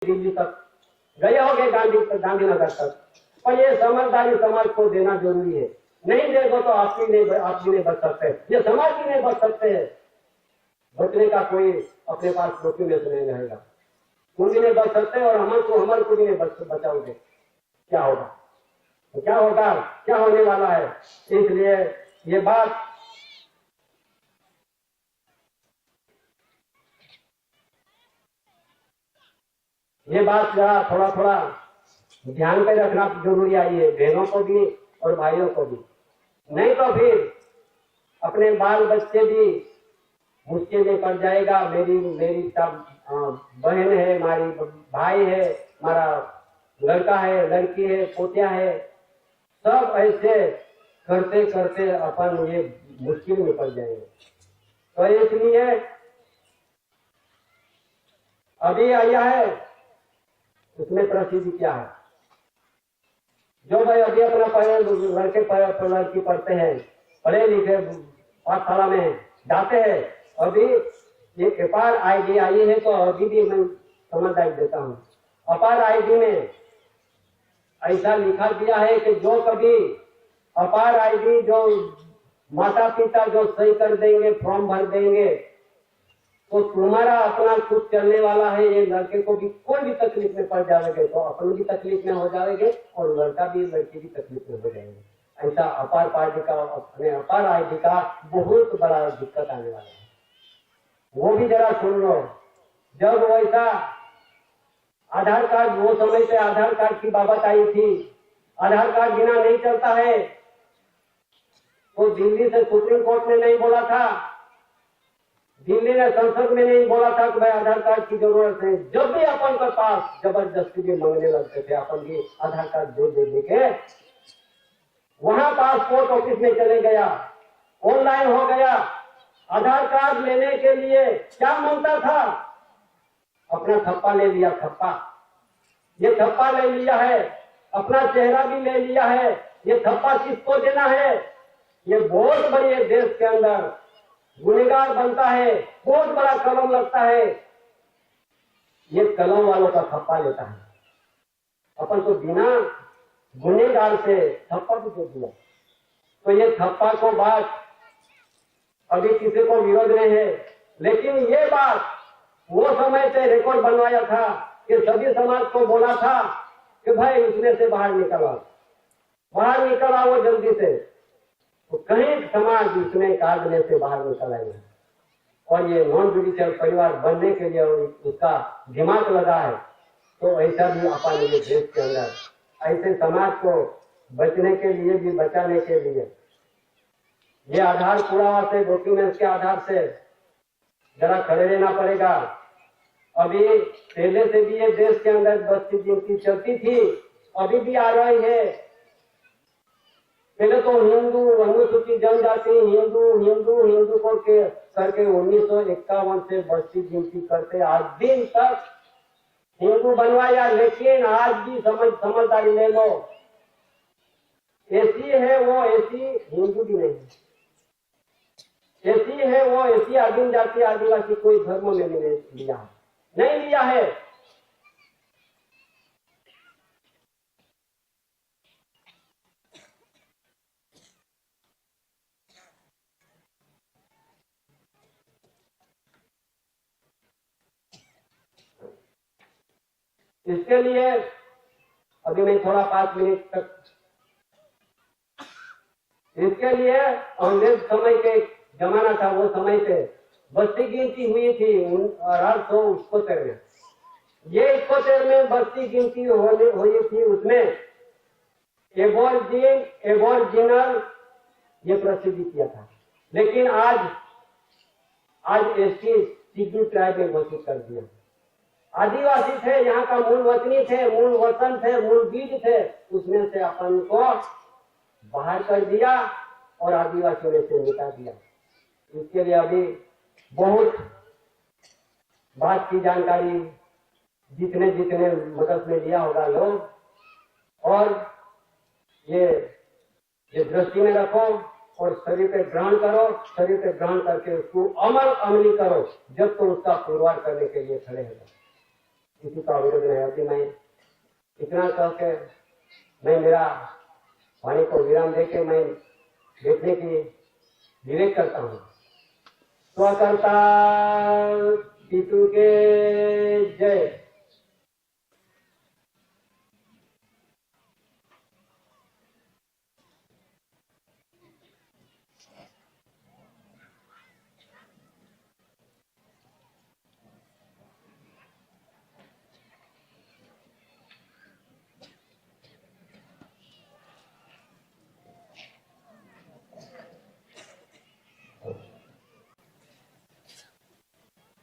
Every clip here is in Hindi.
दिल्ली तक गए होंगे, गांधीनगर तक, पर ये समझदारी समाज को देना जरूरी है। नहीं देगा तो आप भी नहीं बच सकते, ये समाज भी नहीं बच सकते है। बचने का कोई अपने पास डॉक्यूमेंट नहीं रहेगा, तुम भी नहीं बच सकते और हमारे को भी नहीं बचाओगे। क्या होगा, तो क्या होगा, क्या होने वाला है। इसलिए ये बात जरा थोड़ा ध्यान पे रखना जरूरी आई है, बहनों को भी और भाइयों को भी। नहीं तो फिर अपने बाल बच्चे भी मुश्किल में पड़ जाएगा। मेरी सब बहन है, हमारी भाई है, हमारा लड़का है, लड़की है, पोतिया है, सब ऐसे करते करते अपन ये मुश्किल में पड़ जाएंगे। तो इसलिए अभी आया है, उसमें प्रसिद्धि क्या है। जो भाई अभी अपना लड़के लड़की पढ़ते हैं, पढ़े लिखे पाठशाला में जाते हैं, अभी ये अपार आईडी आई है, तो अभी भी मैं समझदारी देता हूँ। अपार आईडी में ऐसा लिखा दिया है कि जो कभी अपार आईडी जो माता पिता जो सही कर देंगे, फॉर्म भर देंगे, तो तुम्हारा अपना कुछ चलने वाला है। ये लड़के को भी कोई भी तकलीफ में पड़ जाएंगे तो अपन भी तकलीफ में हो जाएंगे और लड़का भी लड़की भी तकलीफ में हो जाएंगे। ऐसा अपार पार्टी का, अपने अपार आईडी का बहुत बड़ा दिक्कत आने वाला है। वो भी जरा सुन लो। जब वैसा आधार कार्ड, वो समय पे आधार कार्ड की बाबत आई थी, आधार कार्ड बिना नहीं चलता है, तो दिल्ली से सुप्रीम कोर्ट ने नहीं बोला था, दिल्ली ने संसद में नहीं बोला था कि भाई आधार कार्ड की जरूरत है। जब भी अपन के पास जबरदस्ती भी मांगने लगते थे, अपन भी आधार कार्ड दे के वहां पासपोर्ट ऑफिस में चले गया, ऑनलाइन हो गया। आधार कार्ड लेने के लिए क्या मांगता था, अपना थप्पा ले लिया, थप्पा, ये थप्पा ले लिया है, अपना चेहरा भी ले लिया है। ये थप्पा किसको देना है, ये बहुत बड़ी देश के अंदर गुनहगार बनता है, बहुत बड़ा कलम लगता है, ये कलम वालों का थप्पा लेता है। अपन तो बिना गुनहगार से थप्पा भी दे दिया। तो ये थप्पा को बात अभी किसी को विरोध नहीं है, लेकिन ये बात वो समय से रिकॉर्ड बनवाया था कि सभी समाज को बोला था कि भाई इसमें से बाहर निकल आओ जल्दी से। तो कहीं समाज इसमें कागने से बाहर निकल आएगा और ये नॉन जुडिशियल परिवार बनने के लिए उसका दिमाग लगा है। तो ऐसा भी अपन देश के अंदर ऐसे समाज को बचने के लिए भी, बचाने के लिए ये आधार पुरावा से, डॉक्यूमेंट्स के आधार से जरा खड़े रहना पड़ेगा। अभी पहले से भी ये देश के अंदर बस्ती गिनती चलती थी, अभी भी आ रही है। पहले तो हिंदू, अनुसूचित जनजाति, हिंदू को करके 1951 से बस्ती गिनती करते आज दिन तक हिंदू बनवाया। लेकिन आज भी समझदारी ले लो, ऐसी है वो ऐसी हिंदू भी नहीं, ऐसी है वो ऐसी आदिम जाति आदिवासी कोई धर्म में नहीं लिया है। इसके लिए अभी मैं थोड़ा 5 मिनट तक, इसके लिए अंग्रेज समय के जमाना था, वो समय पे बस्ती गिनती हुई थी 1871 में। ये 71 में बस्ती गिनती हुई थी, उसमें एबोरिजिनल ये प्रसिद्धि किया था। लेकिन आज एसटी शिड्यूल ट्राइब में घोषित कर दिया। आदिवासी थे, यहाँ का मूल वतनी थे, मूल वतन थे, मूल बीज थे, उसमें से अपन को बाहर कर दिया और आदिवासियों ने से मिटा दिया। इसके लिए अभी बहुत बात की जानकारी जितने मदद में लिया होगा लोग, और ये दृष्टि में रखो और शरीर पे ग्रहण करो, शरीर पे ग्रहण करके उसको अमली करो, जब तो उसका पुरवार करने के लिए खड़े हो। किसी का विरोध नहीं होती। मैं इतना कह के मैं मेरा वाणी को विराम देके मैं देखने की विवेक करता हूँ। स्वकर्ता पितु के जय।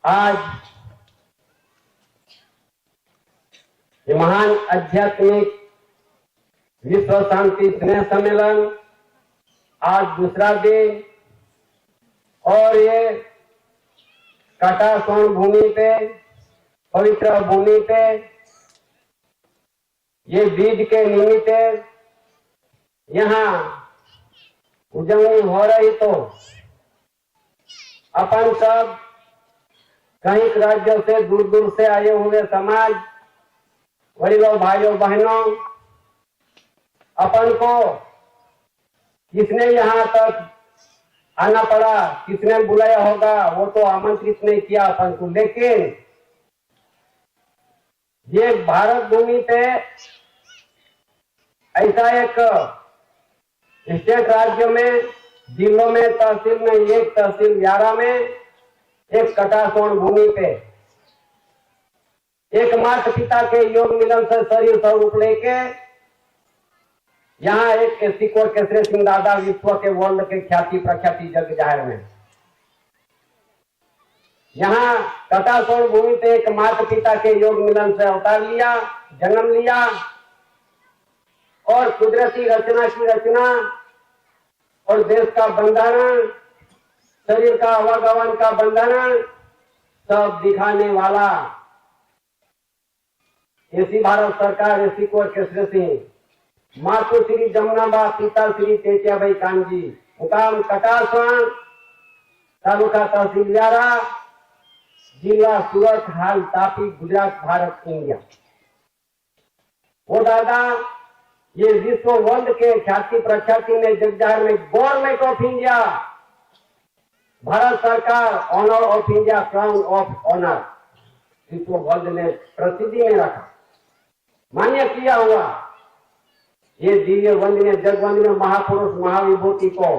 आज ये महान आध्यात्मिक विश्व शांति स्नेह सम्मेलन आज दूसरा दिन और ये काटा स्वर्ण भूमि पे, पवित्र भूमि पे ये बीज के निमित्त यहाँ उजवनी हो रही, तो अपन सब कई राज्यों से दूर दूर से आए हुए समाज, वडीलों, भाइयों, बहनों, अपन को किसने यहाँ तक आना पड़ा, किसने बुलाया होगा, वो तो आमंत्रित नहीं किया अपन को। लेकिन ये भारत भूमि पे ऐसा एक स्टेट राज्य में, जिलों में, तहसील में, एक तहसील 11 में, एक कटा स्वर्ण भूमि पे एक माता पिता के योग मिलन से शरीर स्वरूप लेके यहाँ एक एससी कोर केसरी सिंह दादा विश्व के वर्ल्ड के ख्याति प्रख्याति जग जाहिर में यहाँ कटा स्वर्ण भूमि पे एक माता पिता के योग मिलन से अवतार लिया, जन्म लिया और कुदरती रचना की रचना और देश का बंधारण, शरीर का अवगवन का बंधन सब दिखाने वाला एसी भारत सरकार, एसी कोर केसरी सिंह, मातु श्री जमुनाबा, पिता श्री तेजियाबाई कानजी, मुकाम कटासवान, तालुका तहसील 11, जिला सूरत, हाल तापी, गुजरात, भारत, इंडिया। वो दादा ये विश्व वर्ल्ड के ख्याति प्रख्याति में जगजाहिर में गवर्नमेंट ऑफ इंडिया, भारत सरकार honour of India, crown of honour विश्व वर्ल्ड ने प्रसिद्धि में रखा, मान्य किया हुआ। ये दिव्य वंदनीय जगवंदनीय महापुरुष महाविभूति को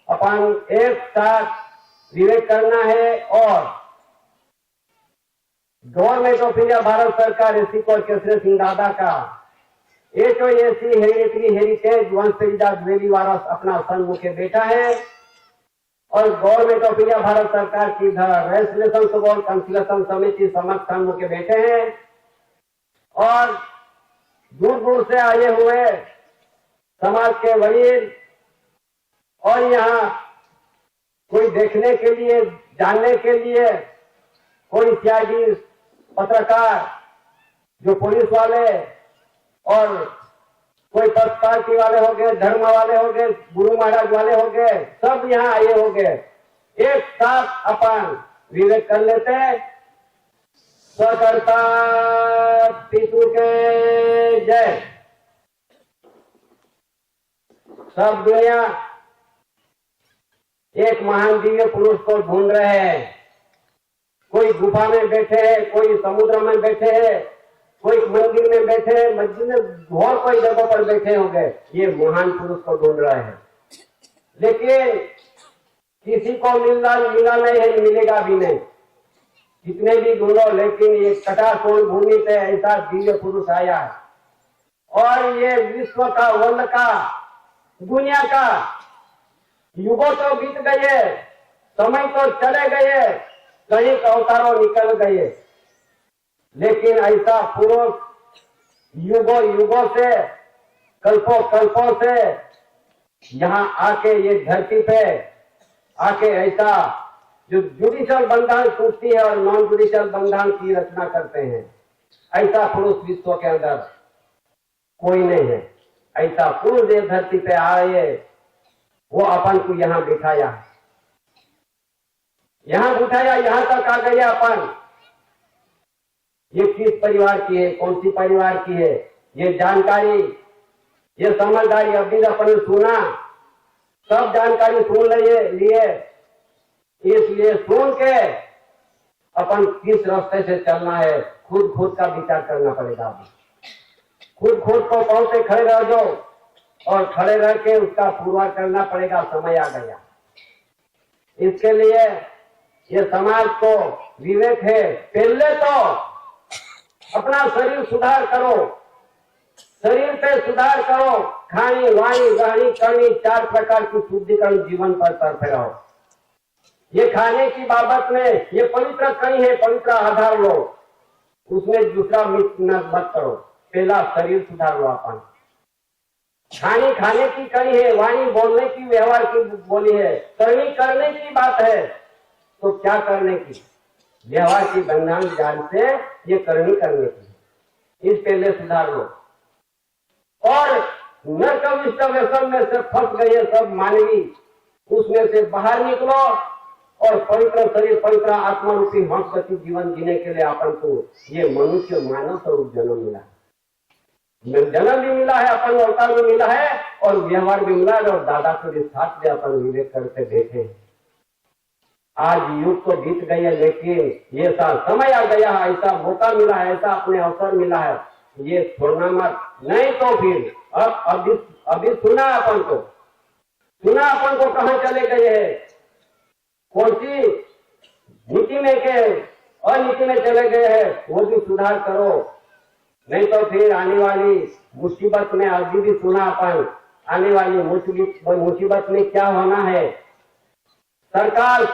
अपन एक साथ विवेक करना है और गवर्नमेंट ऑफ इंडिया, भारत सरकार, एसी कोर केसरी सिंह दादा का HOAC हेरिटेज वंशजा द्वेली वारस अपना सन्मुखे बेटा है और गवर्नमेंट ऑफ इंडिया, भारत सरकार की रेजोल्यूशन बोर्ड कंसलेशन समिति समक्ष सन्मुखे बैठे हैं और दूर दूर से आए हुए समाज के वरील और यहाँ कोई देखने के लिए, जानने के लिए, कोई सीआईडी पत्रकार, जो पुलिस वाले और कोई पक्ष पार्टी वाले हो गए, धर्म वाले हो गए, गुरु महाराज वाले हो गए, सब यहाँ आए हो गए। एक साथ अपन विवेक कर लेते हैं। स्वकर्ता पितु के जय। सब दुनिया एक महान दिव्य पुरुष को ढूंढ रहे हैं। कोई गुफा में बैठे हैं, कोई समुद्र में बैठे हैं, कोई मंदिर में बैठे हैं, मस्जिद में और कोई जगह पर बैठे होंगे, ये महान पुरुष को ढूंढ रहे हैं। लेकिन किसी को मिला नहीं है, मिलेगा भी नहीं, कितने भी ढूंढो। लेकिन ये कटा स्वर्ण भूमि पे ऐसा दिव्य पुरुष आया और ये विश्व का, वर्ल्ड का, दुनिया का, युगों तो बीत गए, समय तो चले गए, कई अवतारों निकल गए, लेकिन ऐसा पुरुष युगों युगों से, कल्पों कल्पों से यहाँ आके ये धरती पे आके ऐसा जो जुडिशियल बंधन टूटती है और नॉन जुडिशियल बंधन की रचना करते हैं, ऐसा पुरुष विश्व के अंदर कोई नहीं है। ऐसा पुरुष ये धरती पे आए, वो अपन को यहाँ बिठाया, यहाँ तक आ गया अपन। ये किस परिवार की है, कौन सी परिवार की है, ये जानकारी, ये समझदारी अभी अपन ने सुना, सब जानकारी सुन लिए, इसलिए सुन के अपन किस रास्ते से चलना है खुद का विचार करना पड़ेगा। खुद को पांव पे खड़े रह जाओ और खड़े रह के उसका पूरा करना पड़ेगा। समय आ गया, इसके लिए ये समाज को विवेक है, पहले तो अपना शरीर सुधार करो, शरीर पे सुधार करो, खानी वाणी रहनी करनी 4 प्रकार की शुद्धिकरण जीवन पर करते रहो। ये खाने की बाबत में ये पवित्र कहीं है, पवित्र आधार लो, उसमें दूसरा मिक्स मत करो, पहला शरीर सुधार लो। अपन खाने की कहीं है, वाणी बोलने की, व्यवहार की बोली है, करने की बात है, तो क्या करने की, व्यवहार की बंधन ज्ञान से ये करने की, इस पहले सुधार लो। और नरक विष्ट व्यसन में से फंस गए सब मानवी, उसमें से बाहर निकलो और पवित्र शरीर, पवित्र आत्मा रूपी हंसगति जीवन जीने के लिए अपन को ये मनुष्य मानव स्वरूप जन्म मिला है। जन्म भी मिला है, अपन अवतार भी मिला है और व्यवहार भी मिला है, और दादा के साथ भी अपन विवेक करते बैठे। आज युग तो बीत गई है, लेकिन ये समय आ गया है, ऐसा मौका मिला है, ऐसा अपने अवसर मिला है, ये छोड़ना मत। नहीं तो फिर अभी सुना अपन को कहां चले गए हैं, कौन सी नीति में के अनीति में चले गए हैं, वो भी सुधार करो। नहीं तो फिर आने वाली मुसीबत में, अभी भी सुना अपन, आने वाली मुसीबत में क्या होना है। सरकार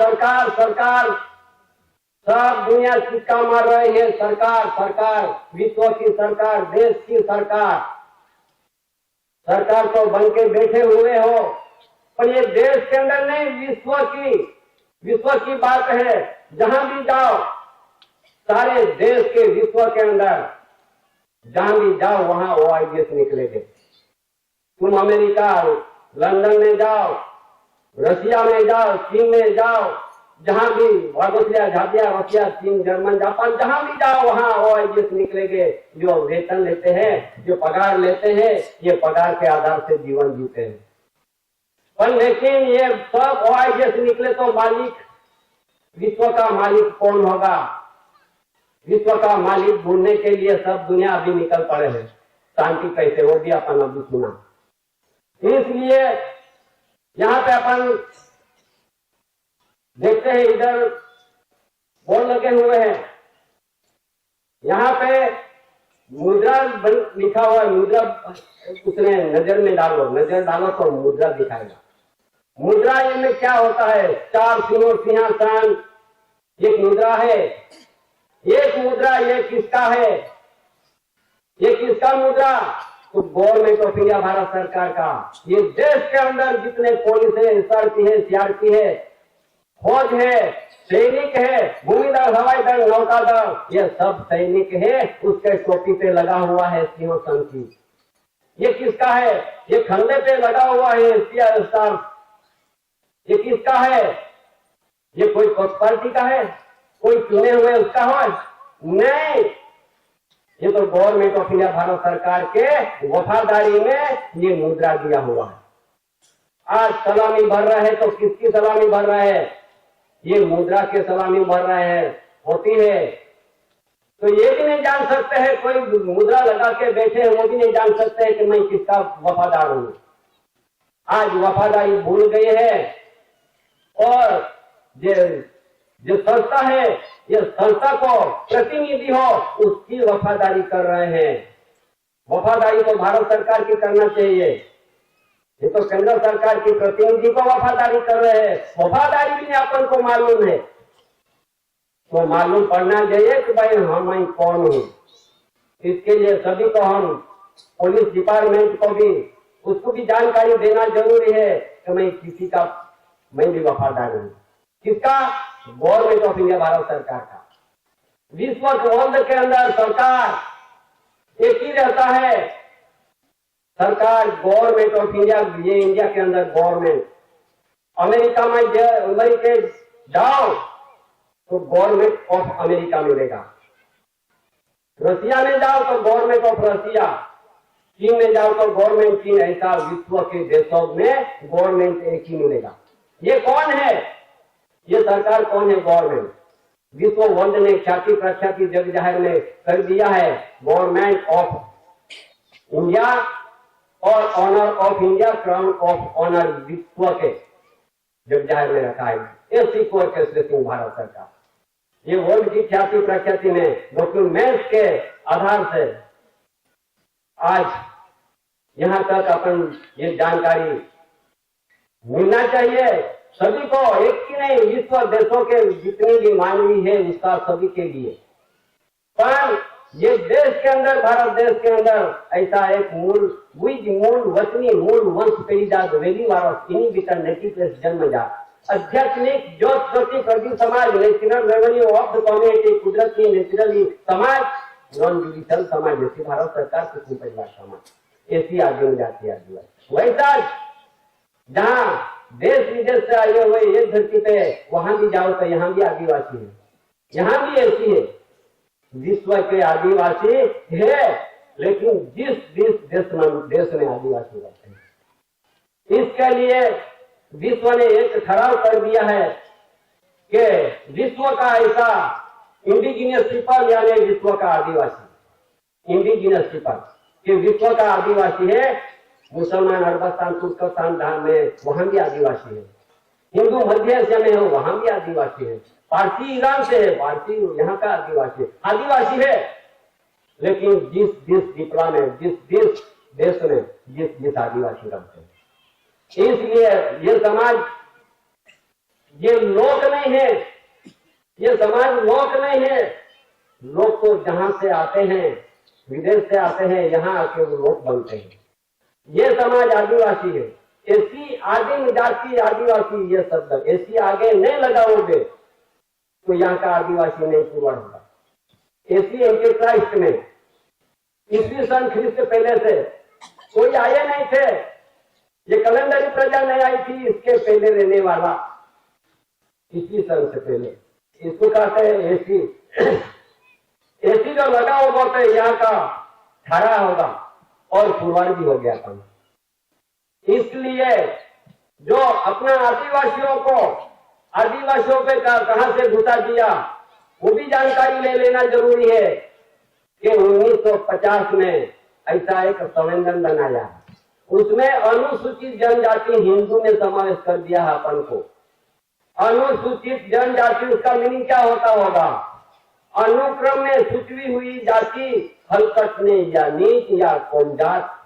सब दुनिया सिक्का मार रही है। सरकार, विश्व की सरकार, देश की सरकार तो बन के बैठे हुए हो, पर ये देश के अंदर नहीं, विश्व की बात है। जहां भी जाओ, सारे देश के विश्व के अंदर जहां भी जाओ वहां OIDS निकलेंगे। तुम अमेरिका, लंदन में जाओ, रशिया में जाओ, चीन में जाओ, जहां भी रशिया, चीन, जर्मन, जापान, जहां भी जाओ वहां OIDS निकलेंगे। जो वेतन लेते हैं, जो पगार लेते हैं, ये पगार के आधार से जीवन जीते हैं। पर लेकिन ये सब OIDS निकले तो मालिक, विश्व का मालिक कौन होगा? विश्व का मालिक ढूंढने के लिए सब दुनिया अभी निकल पड़े हैं। शांति कैसे, वो भी अपन अभी सुना। इसलिए यहाँ पे अपन देखते हैं, इधर बोर्ड लगे हुए हैं, यहाँ पे मुद्रा लिखा हुआ है। मुद्रा उसने नजर डालो तो मुद्रा दिखाएगा। मुद्रा में क्या होता है? 4 सिंहासन, एक मुद्रा है। एक मुद्रा ये किसका है? ये किसका मुद्रा? तो गवर्नमेंट ऑफ इंडिया, भारत सरकार का। ये देश के अंदर जितने पुलिस है, SRP है, CRP है, फौज है, सैनिक है, भूमिदल, हवाई दल, नौकादल, ये सब सैनिक है। उसके टोपी पे लगा हुआ है सिंहासन की। ये किसका है? ये खंडे पे लगा हुआ है CR। ये किसका है? ये कोई पार्टी का है? कोई चुने हुए उसका हो? नहीं, ये तो गवर्नमेंट ऑफ इंडिया, भारत सरकार के वफादारी में ये मुद्रा दिया हुआ है। आज सलामी भर रहा है तो किसकी सलामी भर रहा है? ये मुद्रा के सलामी भर रहे हैं, होती है। तो ये भी नहीं जान सकते हैं, कोई मुद्रा लगा के बैठे हैं, वो भी नहीं जान सकते हैं कि मैं किसका वफादार हूं। आज वफादारी भूल गए हैं, और जो संस्था है, ये संस्था को प्रतिनिधि हो उसकी वफादारी कर रहे हैं। वफादारी तो भारत सरकार की करना चाहिए, ये तो केंद्र सरकार की प्रतिनिधि को वफादारी कर रहे हैं। वफादारी भी अपन को मालूम है, तो मालूम पड़ना चाहिए कि भाई मैं कौन हूं। इसके लिए सभी को, हम पुलिस डिपार्टमेंट को भी, उसको भी जानकारी देना जरूरी है कि मैं भी वफादार हूं। किसका? गवर्नमेंट ऑफ इंडिया, भारत सरकार का। विश्व वर्ल्ड के अंदर सरकार एक ही रहता है। सरकार गवर्नमेंट ऑफ इंडिया, ये इंडिया के अंदर गवर्नमेंट। अमेरिका जाओ तो गवर्नमेंट ऑफ अमेरिका मिलेगा। रसिया में जाओ तो गवर्नमेंट ऑफ रसिया, चीन में जाओ तो गवर्नमेंट चीन, ऐसा विश्व के देशों में गवर्नमेंट एक ही मिलेगा। ये कौन है? ये सरकार कौन है? गवर्नमेंट। विश्व वर्ल्ड ने ख्याति प्रख्याति जग जाहिर में कर दिया है, गवर्नमेंट ऑफ इंडिया और honour of India, crown of honour विश्व के जग जाहिर में रखा है। ऐसी कोर के सिंह भारत सरकार, ये वर्ल्ड की ख्याति प्रख्याति ने डॉक्यूमेंट्स के आधार से आज यहां तक अपन ये जानकारी मिलना चाहिए सभी को, एक ही नहीं, विश्व देशों के जितनी भी मानवी है उसका सभी के लिए। पर ये देश के अंदर, भारत देश के अंदर ऐसा एक मूल वतनी मूल वंश पेरीजात वेली वारस इन्हीं बिटर नेटिव प्लेस जन्मजात आध्यात्मिक ज्योत ज्योति प्रदीप समाज, national revenue of the community, कुदरती नेचुरली समाज, नॉन जुडिशियल समाज, जैसी भारत सरकार कृषि परिवार समाज, ऐसी आदिम जाति आदिवासी। वैसा जहाँ देश विदेश से आए हुए एक धरती पे वहां भी जाओ तो यहाँ भी आदिवासी है, यहाँ भी ऐसी है। विश्व के आदिवासी है, लेकिन जिस देश में आदिवासी रहते हैं, इसके लिए विश्व ने एक ठहराव कर दिया है कि विश्व का ऐसा इंडिजिनियस पीपल, यानी विश्व का आदिवासी, इंडिजिनियस पीपल कि विश्व का आदिवासी है। मुसलमान अरबस्तान तुर्कस्तान में वहां भी आदिवासी है, हिंदू मध्य एशिया में हो वहां भी आदिवासी है, पारसी ईरान से है, पारसी यहाँ का आदिवासी है। लेकिन जिस विप्ला में, जिस देश में जिस आदिवासी रहते हैं, इसलिए ये समाज, ये लोक नहीं है, ये समाज लोक नहीं है। लोग तो जहां से आते हैं, विदेश से आते हैं, यहाँ आके वो लोक बनते हैं। ये समाज आदिवासी है, ऐसी आदिम जाति आदिवासी, ये शब्द ऐसी आगे नहीं लगाओगे तो यहाँ का आदिवासी नहीं पूरा होगा। ऐसी एंटीक्राइस्ट में ईस्वी सन ख्रीष्ट से पहले से कोई आए नहीं थे, ये कैलेंडरी प्रजा नहीं आई थी, इसके पहले रहने वाला ईस्वी सन से पहले, इसको कहते हैं एसी। एसी जो लगा होगा तो यहाँ का ठहरा होगा और फुलवार भी हो गया था। इसलिए जो अपना आदिवासियों पे कहां से घुसा दिया, वो भी जानकारी ले लेना जरूरी है कि 1950 में ऐसा एक संविधान बनाया, उसमें अनुसूचित जनजाति हिंदू ने समावेश कर दिया है अपन को। अनुसूचित जनजाति, उसका मीनिंग क्या होता होगा? अनुक्रम में सूची हुई जाति, हलकटने या नीच या कौमजात,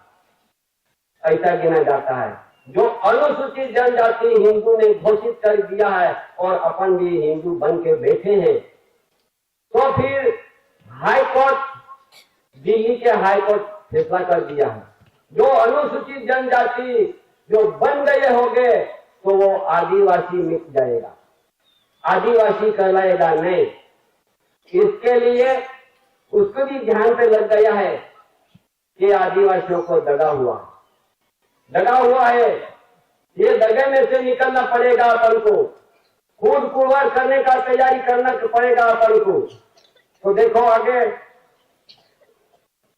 ऐसा गिना जाता है। जो अनुसूचित जनजाति हिंदू ने घोषित कर दिया है और अपन भी हिंदू बन के बैठे हैं, तो फिर हाई कोर्ट, दिल्ली के हाई कोर्ट फैसला कर दिया है, जो अनुसूचित जनजाति जो बन गए होंगे तो वो आदिवासी मिट जाएगा, आदिवासी कहलाएगा नहीं। इसके लिए उसको भी ध्यान पे लग गया है कि आदिवासियों को दगा हुआ है, ये दगे में से निकलना पड़ेगा अपन को, खुद पुरवार करने का तैयारी करना पड़ेगा अपन को। तो देखो आगे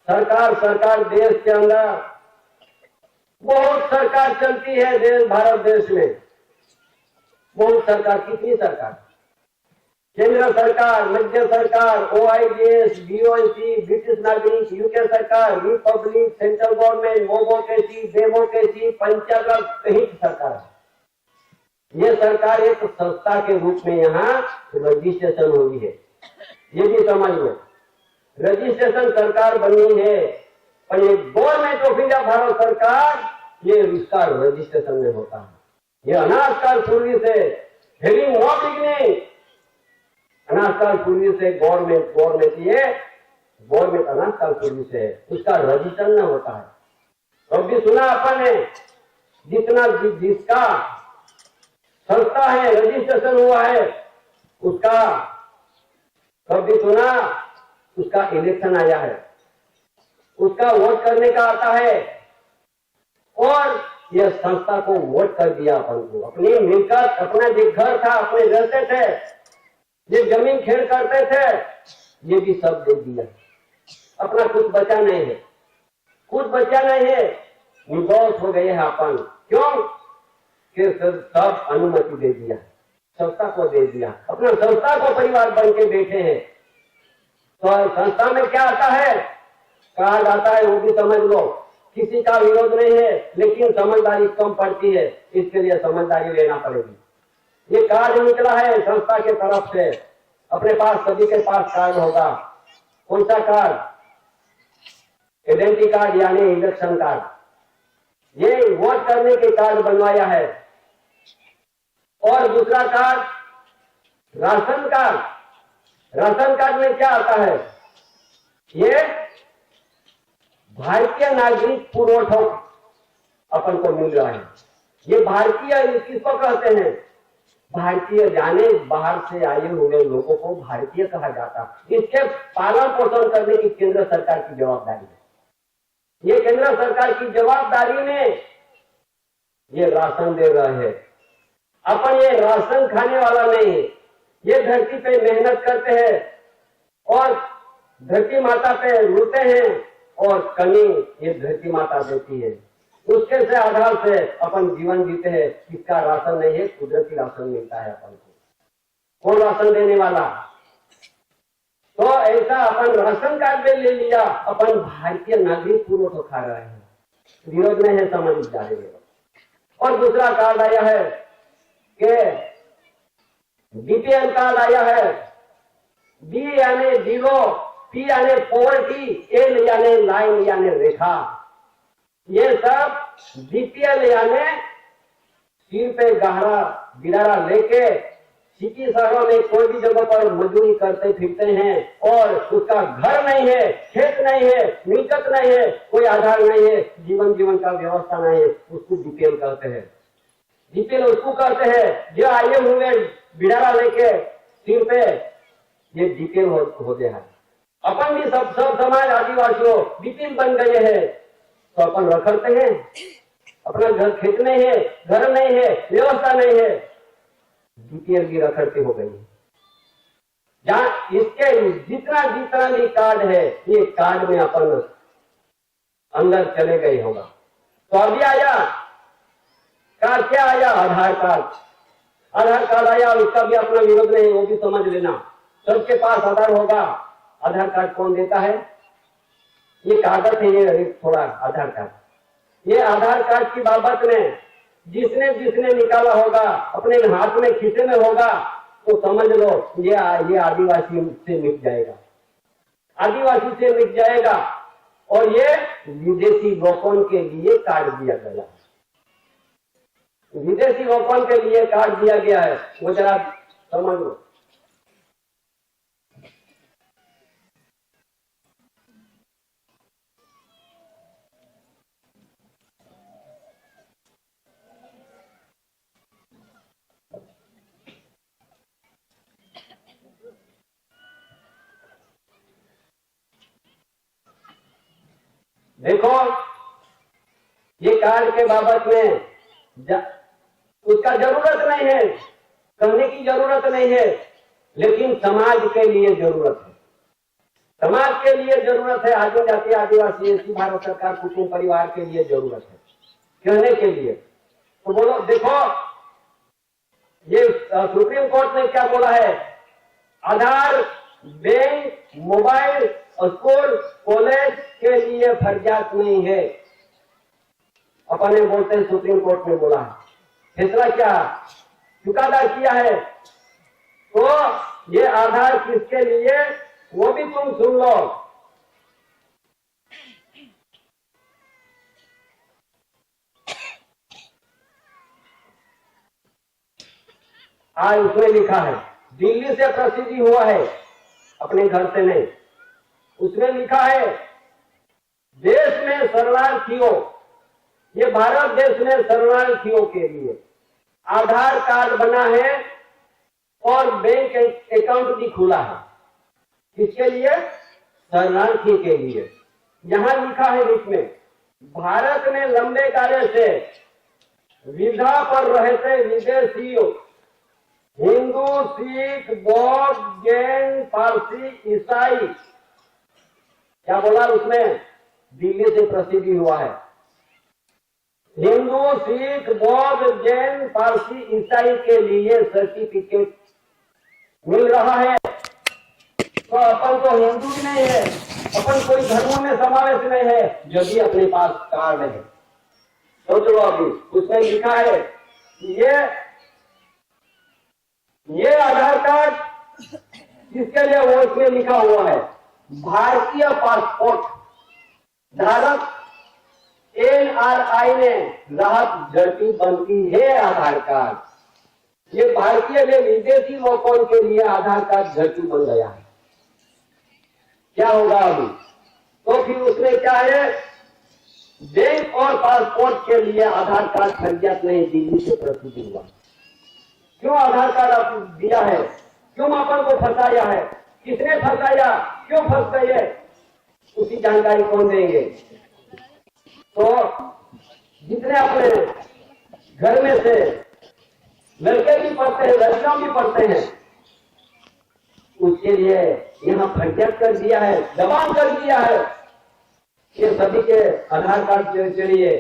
सरकार देश के अंदर बहुत सरकार चलती है, देश भारत देश में बहुत सरकार, कितनी सरकार, केंद्र सरकार, मध्य सरकार, OIDS, BONC, ब्रिटिश नागरिक, यूके सरकार, republic, central government, mobocracy, democracy, panchayat, कहीं सरकार है। ये सरकार एक संस्था के रूप में यहाँ रजिस्ट्रेशन हुई है, ये भी समझ लो। रजिस्ट्रेशन सरकार बनी है, और ये गवर्नमेंट ऑफ इंडिया भारत सरकार, ये इसका रजिस्ट्रेशन में होता है। ये अनाजकाल पूर्वी से हैविंग नो बिगिनिंग, अनाजकाल पूर्वी से गवर्नमेंट ये गवर्नमेंट अनाजकाल पूर्वी से है, उसका रजिस्ट्रेशन होता है। तो भी सुना अपन ने, जितना जिसका संस्था है रजिस्ट्रेशन हुआ है उसका, कभी सुना उसका इलेक्शन आया है, उसका वोट करने का आता है, और यह संस्था को वोट कर दिया अपन को। अपनी मिलकत, अपना जो घर था, अपने रहते थे, ये जमीन खेड़ करते थे, ये भी सब दे दिया। अपना कुछ बचा नहीं है, कुछ बचा नहीं है, निर्दोष हो गए हैं अपन। क्यों कि सब अनुमति दे दिया, संस्था को दे दिया, अपना संस्था को परिवार बन के बैठे हैं। तो संस्था में क्या आता है, कार्ड आता है, वो भी समझ लो। किसी का विरोध नहीं है, लेकिन समझदारी कम पड़ती है, इसके लिए समझदारी लेना पड़ेगी। ये कार्ड निकला है संस्था के तरफ से, अपने पास सभी के पास कार्ड होगा। कौन सा कार्ड? आइडेंटिटी कार्ड यानी इलेक्शन कार्ड। ये वोट करने के कार्ड बनवाया है। और दूसरा card ration card. Ration card में क्या आता है? ये भारतीय नागरिक पुरवठा अपन को मिल रहा है। ये भारतीय किसको कहते हैं? भारतीय जाने बाहर से आए हुए लोगों को भारतीय कहा जाता है। इसके पालन पोषण करने की केंद्र सरकार की जवाबदारी है। ये केंद्र सरकार की जवाबदारी में ये राशन दे रहे हैं। अपन ये राशन खाने वाला नहीं है। ये धरती पे मेहनत करते हैं और धरती माता पे रुते हैं और कमी ये धरती माता देती है। उसके से आधार से अपन जीवन जीते हैं। इसका राशन नहीं है, कुदरती राशन मिलता है अपन को। कौन राशन देने वाला? तो ऐसा अपन राशन कार्ड भी ले लिया, अपन भारतीय नागरिक पूर्व तो खा रहे हैं। विरोध नहीं है, समझ जा रहे हैं। और दूसरा कार्ड आया है कि बीपीएल कार्ड आया है। बी यानी जीरो, पी यानी पॉवर्टी, एल यानी लाइन यानी रेखा। ये सब बीपीएल यानी सिर पे गहरा बिरारा लेके सिटी शहरों में कोई भी जगह पर मजदूरी करते फिरते हैं और उसका घर नहीं है, खेत नहीं है, मिलकत नहीं है, कोई आधार नहीं है, जीवन का व्यवस्था नहीं है, उसको बीपीएल कहते हैं। बीपीएल उसको कहते हैं जो आए हुए बिरारा लेके सिर पे, ये बीपीएल हो गया है। अपन भी सब समाज आदिवासियों बीपीएल बन गए हैं। तो अपन रखते हैं, अपना घर खेत नहीं है, घर नहीं है, व्यवस्था नहीं है, बीपीएल की रखड़ती हो गई। जहां इसके जितना भी कार्ड है, ये कार्ड में अपन अंदर चले गए होगा। तो अभी आया कार्ड, क्या आया? आधार कार्ड। आधार कार्ड आया, उसका भी अपना विरोध नहीं, वो भी समझ लेना। सबके पास आधार होगा। आधार कार्ड कौन देता है? ये कागज है, ये थोड़ा आधार कार्ड। ये आधार कार्ड की बाबत में जिसने निकाला होगा, अपने हाथ में खीसे में होगा, तो समझ लो ये आदिवासी से मिट जाएगा, आदिवासी से मिट जाएगा। और ये विदेशी लोगों के लिए कार्ड दिया गया, विदेशी लोगों के लिए कार्ड दिया गया है, वो जरा समझ लो। देखो, ये कार्ड के बाबत में उसका जरूरत नहीं है, कहने की जरूरत नहीं है, लेकिन समाज के लिए जरूरत है। समाज के लिए जरूरत है। आदिम जाति आदिवासी एससी भारत सरकार कुटुंब परिवार के लिए जरूरत है कहने के लिए। तो बोलो, देखो ये सुप्रीम कोर्ट ने क्या बोला है? आधार बैंक, मोबाइल, स्कूल, कॉलेज के लिए फर्जियात नहीं है। अपने बोलते हैं सुप्रीम कोर्ट ने बोला है। फैसला क्या चुकादा किया है? तो ये आधार किसके लिए, वो भी तुम सुन लो। आज उसमें लिखा है, दिल्ली से प्रसिद्धि हुआ है, अपने घर से नहीं। उसमें लिखा है, देश में शरणार्थियों, ये भारत देश में शरणार्थियों के लिए आधार कार्ड बना है और बैंक अकाउंट भी खुला है। किसके लिए? शरणार्थी के लिए। यहां लिखा है बीच में, भारत में लंबे कार्य से विधा पर रहते विदेशियों हिंदू, सिख, बौद्ध, जैन, पारसी, ईसाई क्या बोला उसमें? दिल्ली से प्रसिद्धि हुआ है। हिंदू, सिख, बौद्ध, जैन, पारसी, ईसाई के लिए सर्टिफिकेट मिल रहा है। तो अपन तो हिंदू ही नहीं है, अपन कोई धर्मों में समावेश नहीं है, यदि अपने पास कार्ड है। सोच लो अभी, उसमें लिखा है कि ये आधार कार्ड जिसके लिए वो इसमें लिखा हुआ है भारतीय पासपोर्ट धारक NRI ने राहत झटकी बनती है आधार कार्ड। ये भारतीय में विदेशी लोगों के लिए आधार कार्ड झटकी बन गया है। क्या होगा अभी? तो फिर उसमें क्या है? बैंक और पासपोर्ट के लिए आधार कार्ड फर्जियत नहीं, दिल्ली से प्रसिद्ध हुआ। क्यों आधार कार्ड आप दिया है? क्यों अपन को फंसाया है? किसने फंसाया? क्यों फंस गए? उसकी जानकारी कौन देंगे? तो जितने अपने घर में से लड़के भी पढ़ते हैं, लड़कियां भी पढ़ते हैं, उसके लिए यहाँ फर्जियत कर दिया है, दबाव कर दिया है कि सभी के आधार कार्ड के जरिए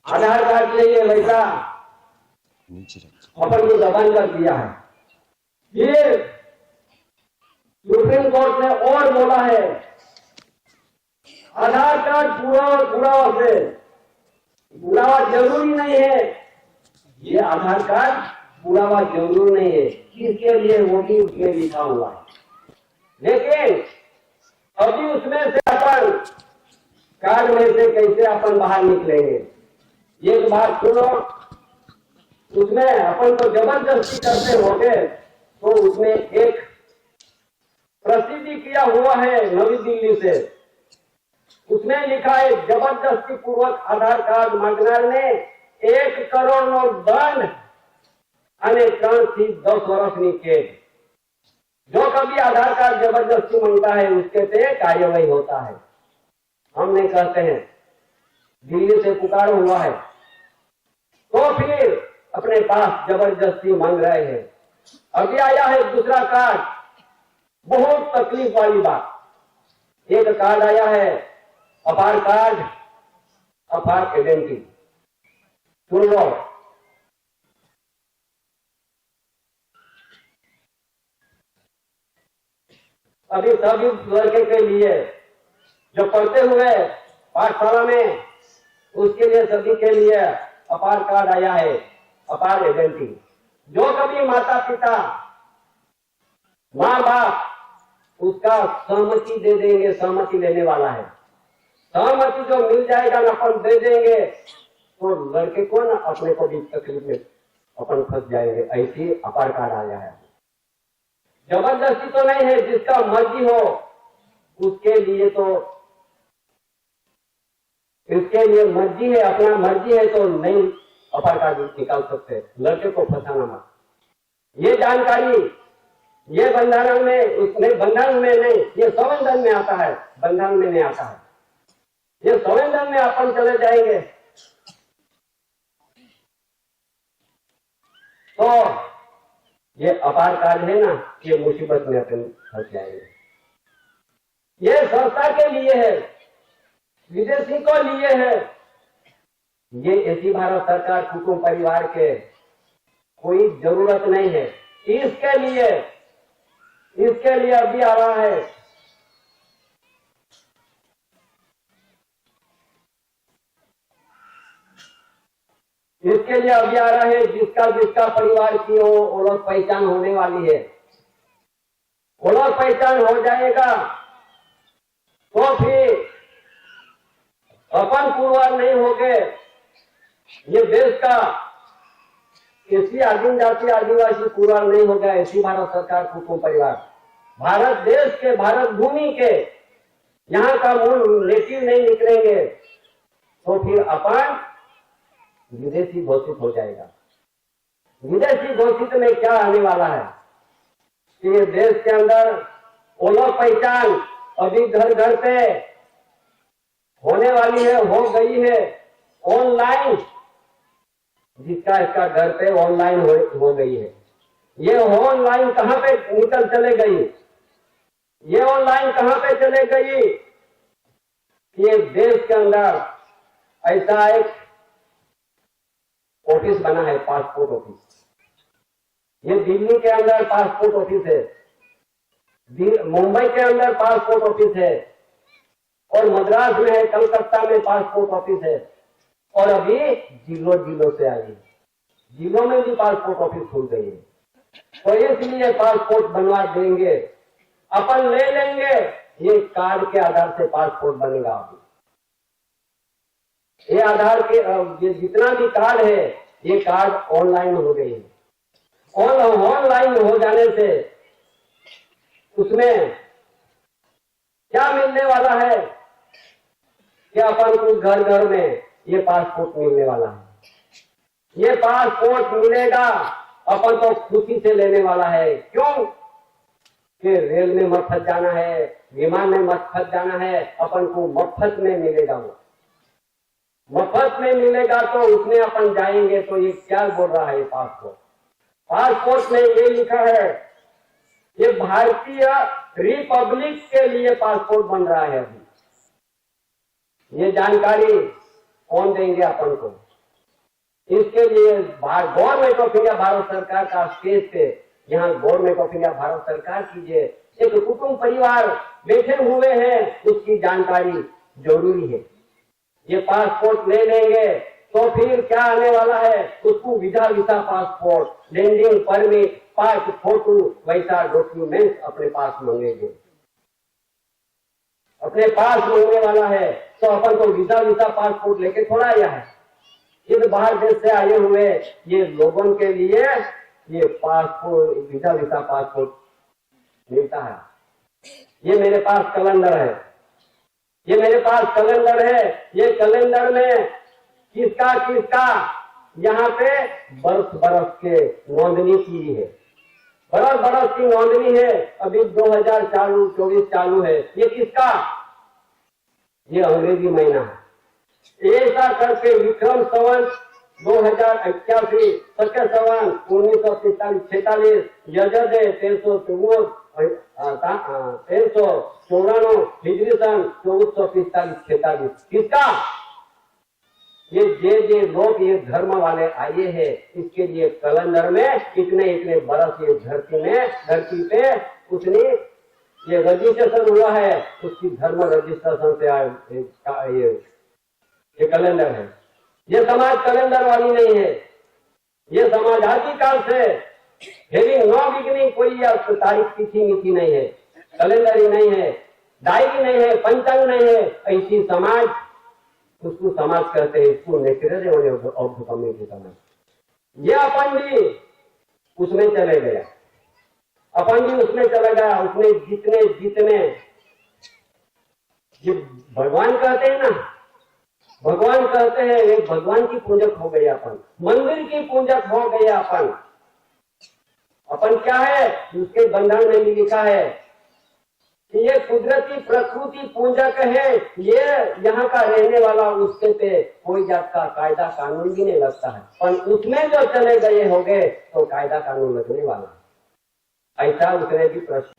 आधार कार्ड चाहिए, वैसा अपन को दबाव कर दिया है। ये सुप्रीम कोर्ट ने और बोला है आधार कार्ड पुरावा जरूरी नहीं है। ये आधार कार्ड पुरावा जरूरी नहीं है, किसके लिए वो भी उसमें लिखा हुआ है। लेकिन अभी उसमें से अपन कार्ड में से कैसे अपन बाहर निकलेंगे? एक बात सुनो, उसमें अपन तो जबरदस्ती करते होंगे, तो उसमें एक प्रसिद्धि किया हुआ है नई दिल्ली से, उसमें लिखा है जबरदस्ती पूर्वक आधार कार्ड मांगनारने 1 करोड़નો દંડ અને 3 થી 10 વર્ષની કેદ। जो कभी आधार कार्ड जबरदस्ती मांगता है उसके पे कार्यवाही होता है। हम नहीं कहते हैं, दिल्ली से पुकार हुआ है, तो फिर अपने पास जबरदस्ती मांग रहे हैं। अभी आया है दूसरा कार्ड, बहुत तकलीफ वाली बात। एक कार्ड आया है आधार कार्ड, आधार आइडेंटिटी। सुन लो, अभी सभी लड़के के लिए जो पढ़ते हुए पाठशाला में, उसके लिए सभी के लिए आधार कार्ड आया है, आधार आइडेंटिटी। जो कभी माता पिता माँ बाप उसका सहमति दे देंगे, सहमति लेने वाला है, सहमति जो मिल जाएगा ना अपन दे देंगे, तो लड़के को ना अपने को भी तकलीफ में अपन फंस जाएंगे। ऐसी आधार कार्ड आया है। जबरदस्ती तो नहीं है, जिसका मर्जी हो उसके लिए, तो इसके लिए मर्जी है, अपना मर्जी है तो नहीं आधार कार्ड निकाल सकते। लड़के को फंसाना मत। ये जानकारी ये बंधन में, इसमें बंधन में नहीं, ये संविधान में आता है, बंधन में नहीं आता है। ये संविधान में अपन चले जाएंगे तो ये आधार कार्ड है ना, ये मुसीबत में अपन फंस जाएंगे। ये संस्था के लिए है, विदेशी को लिए है। ये ऐसी भारत सरकार कुटुंब परिवार के कोई जरूरत नहीं है। इसके लिए अभी आ रहा है जिसका परिवार की हो ओळख पहचान होने वाली है, ओळख पहचान हो जाएगा तो फिर अपन पुरवार नहीं हो गए। ये देश का किसी आदिम जाति आदिवासी पुरवार नहीं हो गया। ऐसी भारत सरकार कुटुंब परिवार, भारत देश के, भारत भूमि के यहाँ का मूल नेटिव नहीं निकलेंगे तो फिर अपन विदेशी घोषित हो जाएगा। विदेशी घोषित में क्या आने वाला है कि ये देश के अंदर ओळख पहचान अभी घर घर पे होने वाली है, हो गई है ऑनलाइन। जिसका इसका घर पे ऑनलाइन हो गई है। ये ऑनलाइन कहां पे निकल चले गई? ये ऑनलाइन कहां पे चले गई कि ये देश के अंदर ऐसा एक ऑफिस बना है, पासपोर्ट ऑफिस। ये दिल्ली के अंदर पासपोर्ट ऑफिस है, मुंबई के अंदर पासपोर्ट ऑफिस है, और मद्रास में है, कलकत्ता में पासपोर्ट ऑफिस है, और अभी जिलों जिलों से आई है, जिलों में भी पासपोर्ट ऑफिस खुल गई है। तो इसलिए पासपोर्ट बनवा देंगे, अपन ले लेंगे, ये कार्ड के आधार से पासपोर्ट बनेगा। अभी ये आधार के ये जितना भी कार्ड है, ये कार्ड ऑनलाइन हो गई है। ऑनलाइन हो जाने से उसमें क्या मिलने वाला है कि अपन को घर घर में ये पासपोर्ट मिलने वाला है। ये पासपोर्ट मिलेगा, अपन तो खुशी से लेने वाला है। क्यों कि रेल में मत फंस जाना है, विमान में मत फंस जाना है, अपन को मफत में मिलेगा। वो मफत में मिलेगा तो उसमें अपन जाएंगे। तो ये क्या बोल रहा है ये पासपोर्ट में ये लिखा है, ये भारतीय रिपब्लिक के लिए पासपोर्ट बन रहा है। अभी ये जानकारी कौन देंगे अपन को? इसके लिए गवर्नमेंट ऑफ इंडिया भारत सरकार का स्टेज पे, यहाँ गवर्नमेंट ऑफ इंडिया भारत सरकार की एक कुटुंब परिवार बैठे हुए हैं, उसकी जानकारी जरूरी है। ये पासपोर्ट ले लेंगे तो फिर क्या आने वाला है? उसको वीजा पासपोर्ट, लैंडिंग परमिट, पास फोटो, वैसा डॉक्यूमेंट अपने पास मांगेंगे, अपने पास मांगने वाला है। तो अपन को वीजा पासपोर्ट लेके थोड़ा आया है। इस बाहर देश से आए हुए ये लोगों के लिए ये पासपोर्ट, वीजा पासपोर्ट मिलता है। ये मेरे पास कैलेंडर है, ये मेरे पास कैलेंडर है। ये कैलेंडर में किसका किसका यहाँ पे बरस बरस के नोंदनी की है, बरस बरस की नोंदनी है। अभी 2024 चालू है। ये किसका? ये अंग्रेजी महीना है। ऐसा करके विक्रम संवत 2081, सत्य संवत 1946, यजद 1394 हिजरी सन 1445-46। किसका? ये लोग ये धर्म वाले आए हैं, इसके लिए कैलेंडर में इतने बरस ये धरती पे उतनी ये रजिस्ट्रेशन हुआ है, उसकी धर्म रजिस्ट्रेशन से आए ये कैलेंडर है। ये समाज कैलेंडर वाली नहीं है। ये समाज आदिकाल से हैविंग नो बिगिनिंग, कोई तारीख तिथि मिति नहीं है, कैलेंडर ही नहीं है, डायरी नहीं है, पंचांग नहीं है। ऐसी समाज, उसको समाज कहते हैं, इसको नेचुरल ऑफ द कम्युनिटी समाज। ये अपन भी उसमें चले गया, अपन भी उसमें चला गया। उसमें जितने जो भगवान कहते हैं ना, भगवान कहते हैं, एक भगवान की पूजक हो गए अपन, मंदिर की पूजक हो गए अपन। अपन क्या है? उसके बंधन में भी लिखा है कि ये कुदरती प्रकृति पूजक है। ये यहाँ का रहने वाला, उसके पे कोई जात का कायदा कानून भी नहीं लगता है, पर उसमें जो चले गए होंगे तो कायदा कानून लगने वाला है। ऐसा उसने भी प्रश्न।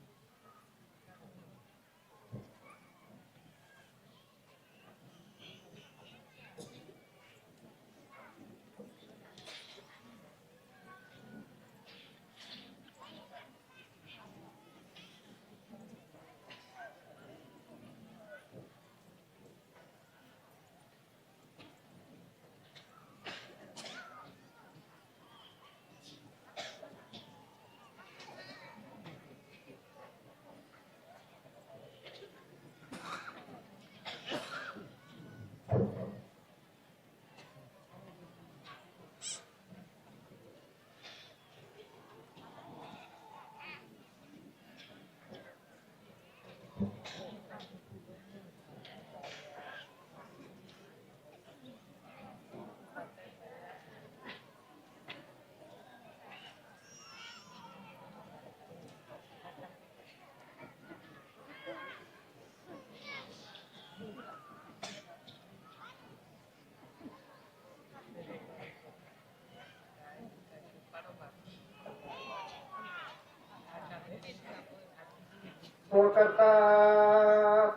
स्वकर्ता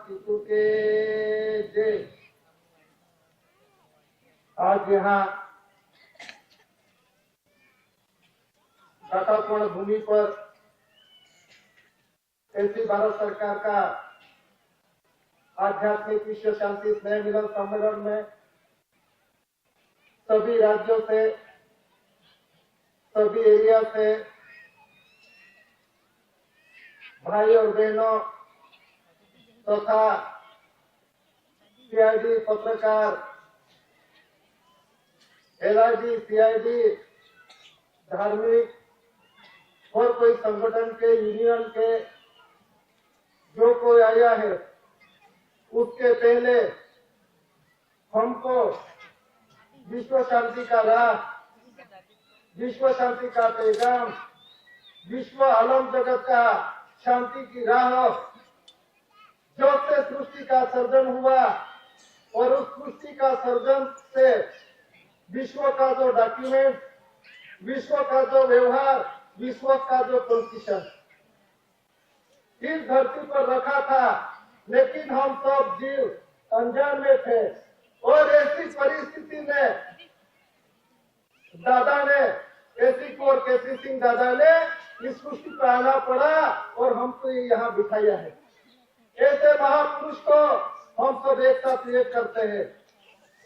पितु के जय। आज यहाँ दातापूर्ण भूमि पर ऐसी भारत सरकार का आध्यात्मिक विश्व शांति स्नेह मिलन सम्मेलन में सभी राज्यों से, सभी एरिया से भाई और बहनों तथा सीआईडी पत्रकार, एलआईडी, सीआईडी, धार्मिक और कोई संगठन के, यूनियन के जो कोई आया है, उसके पहले हमको विश्व शांति का राह, विश्व शांति का पैगाम, विश्व आलम जगत का शांति की राह, जब से सृष्टि का सर्जन हुआ और उस सृष्टि का सर्जन से विश्व का जो डॉक्यूमेंट, विश्व का जो व्यवहार, विश्व का जो कॉन्स्टिट्यूशन इस धरती पर रखा था, लेकिन हम सब जीव अनजान में थे और ऐसी परिस्थिति में दादा ने, केसी कुंवर केसी सिंह दादा ने इस सृष्टि पर आना पड़ा और हमको यहाँ बिठाया है। ऐसे महापुरुष को हम सब एक साथ एक करते हैं।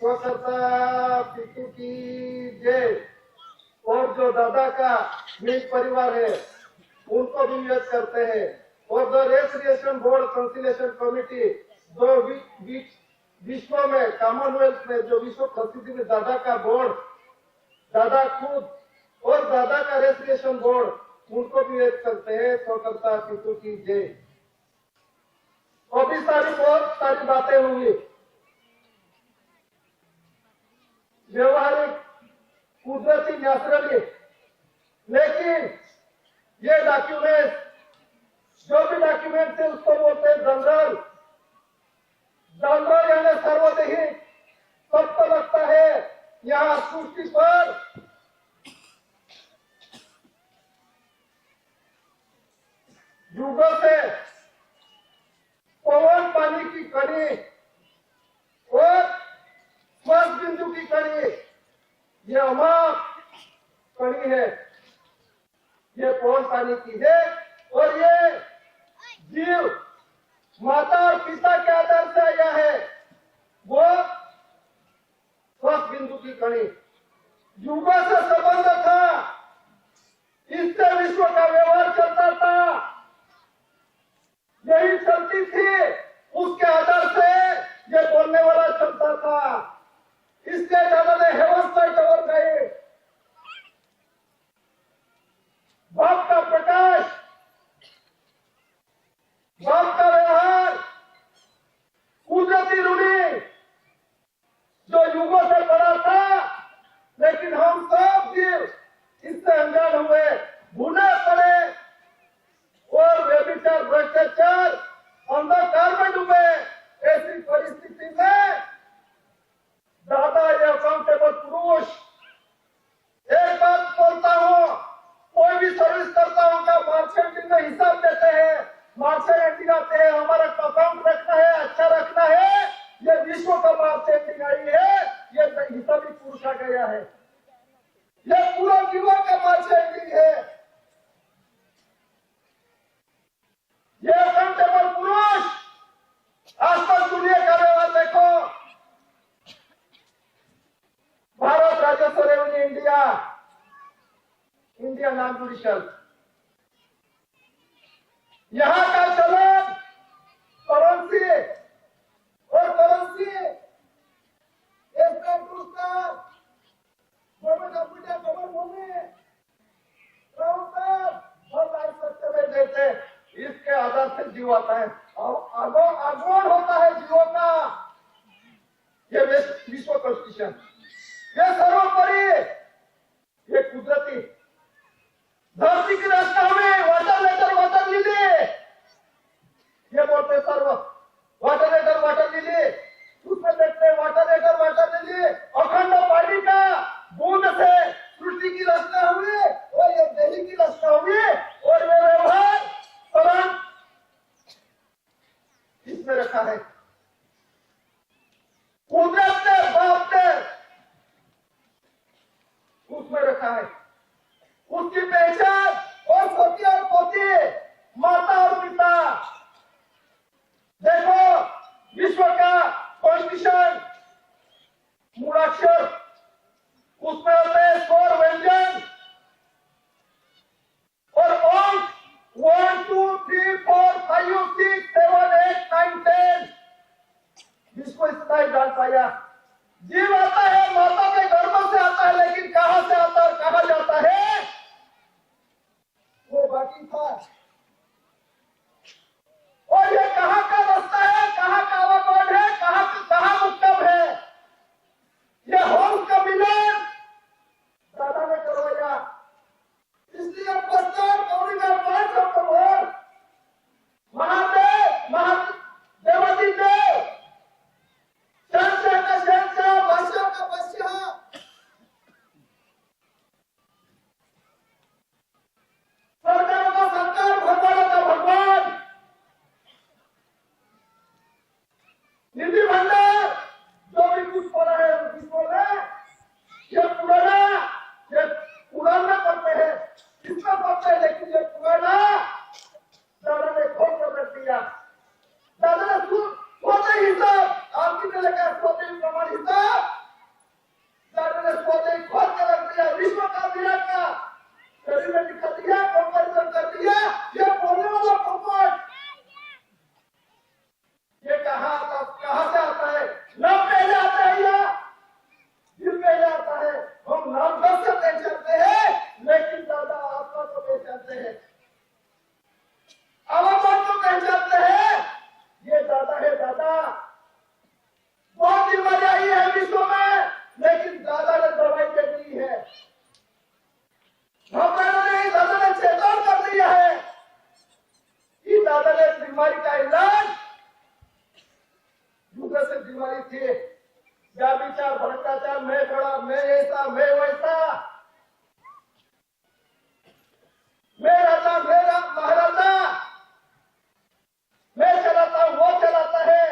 स्वकर्ता पितु की जय। और जो दादा का मिल परिवार है उनको भी याद करते हैं। और जो रेसरिएशन बोर्ड कंसिलेशन कमिटी जो विश्व में, कॉमनवेल्थ में जो विश्व प्रसिद्धि में दादा का बोर्ड, दादा खुद और दादा का रेसरिएशन बोर्ड, उनको भी याद करते हैं। स्वकर्ता पितु की जय। अभी बहुत सारी बातें होंगी, व्यवहारिक, कुदरती, नेचुरली, लेकिन ये डॉक्यूमेंट, जो भी डॉक्यूमेंट है उसको बोलते हैं जनरल। जनरल यानी सर्वदेही। सबको लगता है यहाँ सृष्टि पर युगों से पवन पानी की कड़ी और स्पर्श बिंदु की कड़ी, ये अमर कड़ी है, ये पवन पानी की है। और ये जीव माता और पिता के आधार से आया है, वो स्पर्श बिंदु की कड़ी। युगों से संबंध था, इससे विश्व का व्यवहार चलता था, यही चलती थी, उसके आधार से ये बोलने वाला चलता था। इसलिए दादा ने हेवन साइट और गए। बाप का प्रकाश, बाप का व्यवहार, कुदरती रूढ़ी जो युगों से पड़ा था, लेकिन हम सब जीव इससे अनजान हुए, भूले पड़े और व्यभिचार, भ्रष्टाचार, अंधकार में डूबे। ऐसी परिस्थिति में दादा ये अकाउंटेबल पुरुष, एक बात बोलता हूँ, कोई भी सर्विस करता हूँ का मार्केटिंग में हिसाब देते हैं, मार्केटिंग आते हैं, हमारा अकाउंट रखना है, अच्छा रखना है। ये विश्व का मार्केटिंग आई है, ये हिसाबी पुरुष आ गया है, ये पूरा युवा का मार्केटिंग है। ये अकाउंटेबल पुरुष आज तक दुनिया का व्यवहार देखो, भारत राजस्व revenue India, India non judicial, यहां का चलन करेंसी और करेंसी इसका पुरस्कार गवर्नमेंट ऑफ इंडिया, गवर्नमेंट भूमि और राजस्व में देते, इसके आधार से जीव आता है और आगमन होता है जीवों का। ये विश्व कॉन्स्टिट्यूशन, ये सर्वोपरि, ये कुदरती धरती की रचना में वाटर लेटर वाटर लिली, ये बोलते सर्व वाटर लेटर वाटर लिली, उसमें देखते हैं वाटर लेटर वाटर लिली, अखंड पानी का बूंद से सृष्टि की रचना हुई और ये देही की रचना हुई और वे व्यवहार तुरंत इसमें रखा है। कुदरत ने, बाप ने उसमें रखा है। उसकी पहचान और पोती और पोती, माता और पिता। देखो विश्व का कॉन्स्टिट्यूशन, मूलाक्षर उसमें होते हैं स्वर, व्यंजन और अंक 1 2 3 4 5 6 7 8 9 10। जिसको इतना ही जान पाया। जीव आता है माता के गर्भ से आता है, लेकिन कहां से आता है और कहां जाता है वो बाकी था। और ये कहां का रास्ता है, कहां का आवागमन है, कहां मुक्तब है, ये होश का मिलन दादा ने करवाया। इसलिए पश्चात गौरी का पांच शब्द महादेव, देवादी देव, शहंशाह का शहंशाह, बादशाह का बादशाह, सरकार का सरकार, भगवान का भगवान, निधि भंडार। जो भी कुछ पड़ा है विश्व में, ये पुराना करते हैं, इसका पड़ता है, लेकिन ये पुराना दादा ने खोल कर रख दिया। दादा ने स्वतः हिसाब, आपकी ने लगा स्वतः प्रमाण हिसाब, दादा ने स्वतः खोल कर रख दिया। विश्व का विराट का शरीर में दिखा दिया, कंपैरिजन कर दिया। ये बोलने वाला भगवान ये कहां से आता है? नाम पहले आता है या दिल पहले आता है? हम नाम दस से पहचानते हैं, लेकिन दादा आत्मा को पहचानते हैं, आवागमन को पहचानते हैं। ये दादा है। दादा बहुत बीमारी आई है विश्व में, लेकिन दादा ने दवाई दे दी है। भगवान ने दादा ने चेतन कर दिया है कि दादा ने बीमारी का इलाज, दूसरे से बीमारी थी या विचार भ्रष्टाचार, मैं बड़ा, मैं ऐसा, मैं वैसा, मैं राजा, मेरा महाराजा, मैं चलाता हूं, वो चलाता है,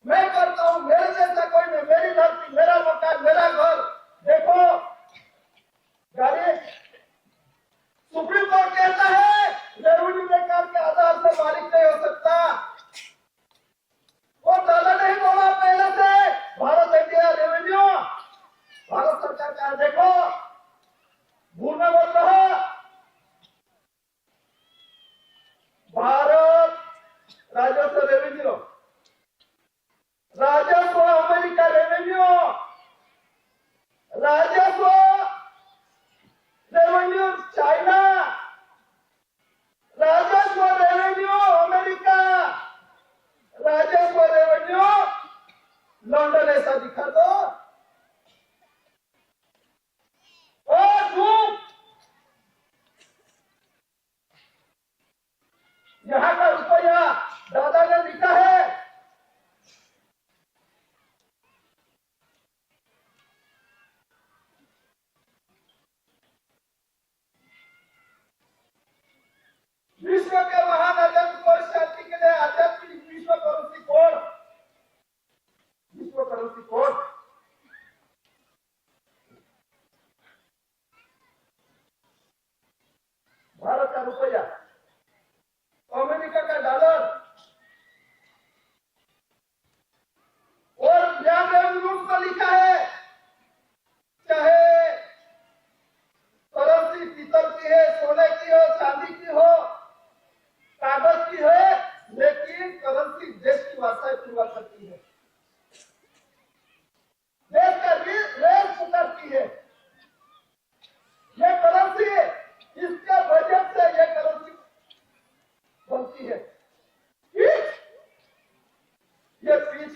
मैं करता हूं, मेरे जैसा कोई नहीं, मेरी धरती, मेरा मकान, मेरा घर। देखो गाड़ी, सुप्रीम कोर्ट कहता है रेवेन्यू रिकॉर्ड के आधार से मालिक नहीं हो सकता। और दादा नहीं बोला पहले से, भारत इंडिया रेवेन्यू भारत सरकार का। देखो भूल में बोल रहा, भारत राजस्व रेवेन्यू, राजस्व अमेरिका रेवेन्यू, राजस्व रेवेन्यू चाइना, राजस्व रेवेन्यू अमेरिका, राजस्व रेवेन्यू लंदन। ऐसा दिखा दो। और झूठ, यहां का रुपया दादा ने लिखा है। विश्व के महान आध्यात्मिक कोष शांति के लिए आध्यात्मिक विश्व करेंसी कोड, विश्व करेंसी कोड भारत का रुपया, अमेरिका का डॉलर और ध्यान रूप में लिखा है। चाहे करेंसी पीतल की है, सोने की हो, चांदी की हो, कागज की है, लेकिन करेंसी देश की वार्ता पूरा करती है, देश का रेस उतरती है। ये करेंसी, इसके बजट से ये करेंसी बनती है। ये पीछ,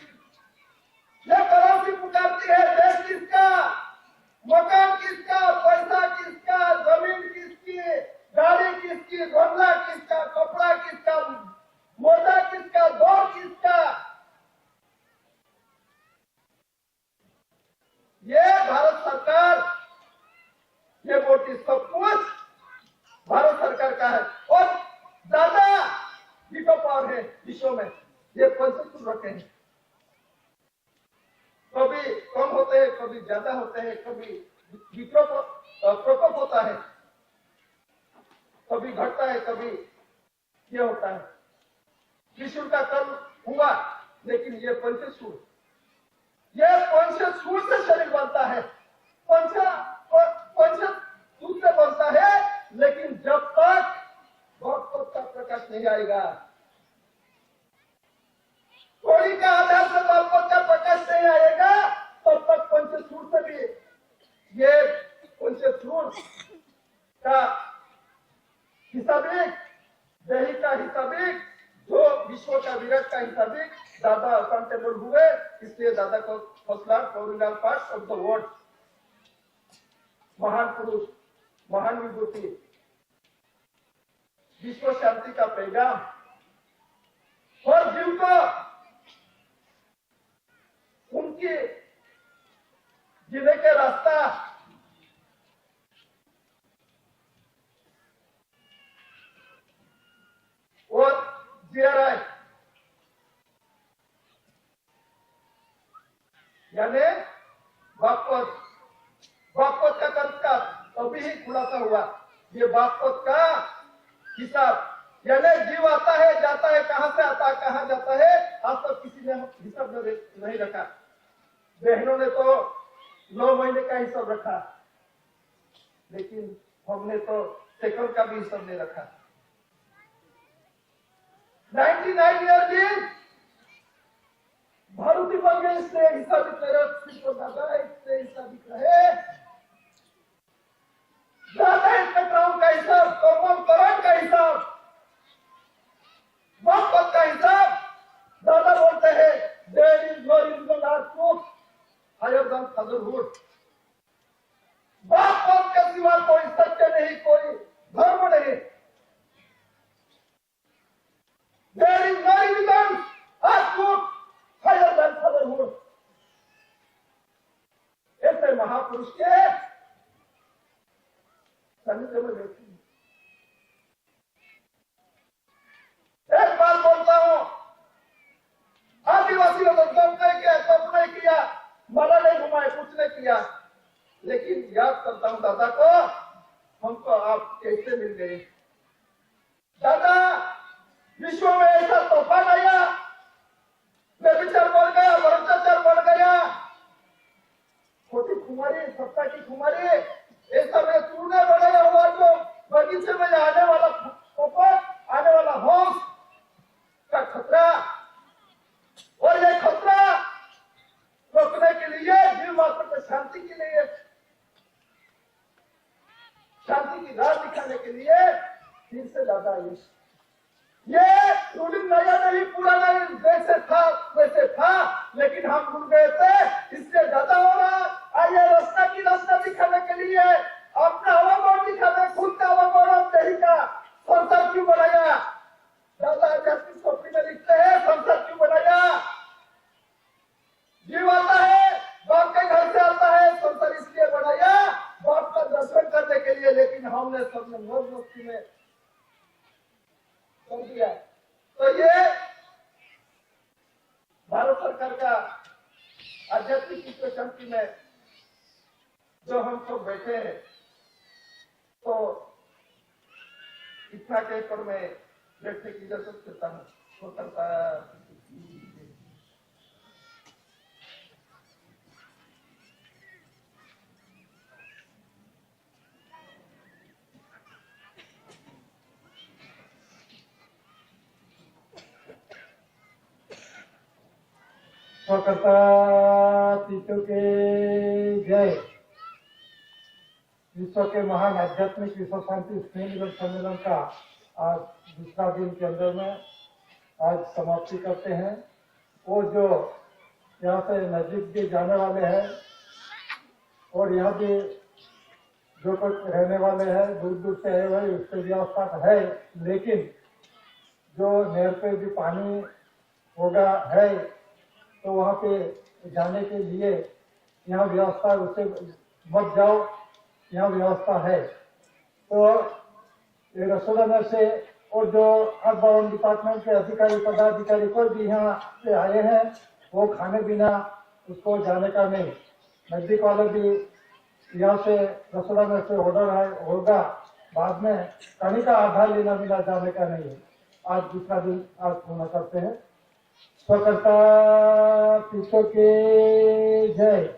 ये करेंसी पुकारती है। देश किसका, मकान किसका, पैसा किसका, जमीन किसकी, गाड़ी किसकी, बंगला किसका, कपड़ा किसका, मोजा किसका, दौड़ किसका, ये पंचसूत्र रखे हैं। कभी कम होते हैं, कभी ज्यादा होते हैं, कभी प्रकोप होता है, कभी घटता है, कभी ये होता है। त्रिशूल का कर्म हुआ, लेकिन ये पंचसूत्र से शरीर बनता है, पंचसूत्र से बनता है। लेकिन जब तक भगवत का प्रकाश नहीं आएगा, कोड़ी का आधार से भगवत का प्रकाश नहीं आएगा, तब तक पंचसूत्र से भी ये पंचसूत्र का हिसाबिक, दही का हिसाबिक, जो विश्व का विराट का हिसाबिक दादा अकाउंटेबल हुए। इसलिए दादा को first original part of the word, महान पुरुष, महान विभूति, विश्व शांति का पैगाम हर जीव को उनकी जीने के रास्ता और GRI यानी बागपत का कर्ता अभी ही खुलासा हुआ। ये बागपत का हिसाब यानी जीव आता है, जाता है, कहां से आता है, कहां जाता है, आज तक किसी ने हिसाब नहीं रखा। बहनों ने तो 9 महीने का हिसाब रखा, लेकिन हमने तो सेकंड का भी हिसाब नहीं रखा। 99 ईयर की भारती बन गए, इससे हिसाबित मेरा दादा इससे हिसाबित रहे। दादा कटाऊ का हिसाब, करण का हिसाब, बागपत का हिसाब। दादा बोलते हैं there is no regional truth higher than fatherhood. Baghpat के सिवा कोई सत्य नहीं, कोई धर्म नहीं। There is no regional truth higher than fatherhood. ऐसे महापुरुष के सानिध्य में बैठी एक बार बोलता हूं, आदिवासी लोगों को तप नहीं किया, माला नहीं घुमाए, कुछ नहीं किया, लेकिन याद करता हूं दादा को, हमको आप कैसे मिल गए। दादा विश्व में ऐसा तूफान आया, व्यभिचार बढ़ गया, भ्रष्टाचार बढ़ गया, खोटी खुमारी, सत्ता की खुमारी, ऐसा में तूने बनाया हुआ जो बगीचे में आने वाला पोपट, आने वाला हंस का खतरा, और ये खतरा रोकने के लिए, जीव मात्र को शांति के लिए, शांति की राह दिखाने के लिए फिर से दादा ये रूलिंग नया नहीं, पुराना नहीं, जैसे था वैसे था, लेकिन हम भूल गए थे। इससे ज्यादा हो रहा, आइए रास्ता की रास्ता दिखाने के लिए, अपना हवामान दिखाने, खुद का हवामान दही का संसार क्यों बनाया। दादा आध्यात्मिक कॉपी में लिखते हैं, संसार क्यों बनाया। जीव आता है, बाप के घर से आता है, संसार इसलिए बनाया बाप का दर्शन करने के लिए, लेकिन हमने सबने मौज मस्ती में कर दिया। तो ये भारत सरकार का आध्यात्मिक विश्व शांति में जो हम सब बैठे हैं, तो इतना कहकर मैं बैठने की इजाजत देता हूँ। तो करता स्वकर्ता तीर्थों के जय। विश्व के महान आध्यात्मिक विश्व शांति स्नेह सम्मेलन का आज दूसरा दिन के अंदर में आज समाप्ति करते हैं। वो जो यहाँ से नजदीक के जाने वाले हैं और यहाँ भी जो कुछ रहने वाले हैं, दूर दूर से आए हुए, उससे व्यवस्था है, लेकिन जो नहर पे भी पानी होगा है, तो वहाँ पे जाने के लिए यहाँ व्यवस्था, उससे मत जाओ, यहाँ व्यवस्था है। तो ये रसोड़ा नगर से और जो अर्थबावन डिपार्टमेंट के अधिकारी पदाधिकारी कोई भी यहाँ से आए हैं वो खाने बिना उसको जाने का नहीं। नजदीक वाले भी यहाँ से रसोड़ा में से ऑर्डर होगा, बाद में कहीं का आधार लेना बिना जाने का नहीं है। आज दूसरा दिन आज पूर्ण करते हैं। स्वतंत्रता दिवस की जय।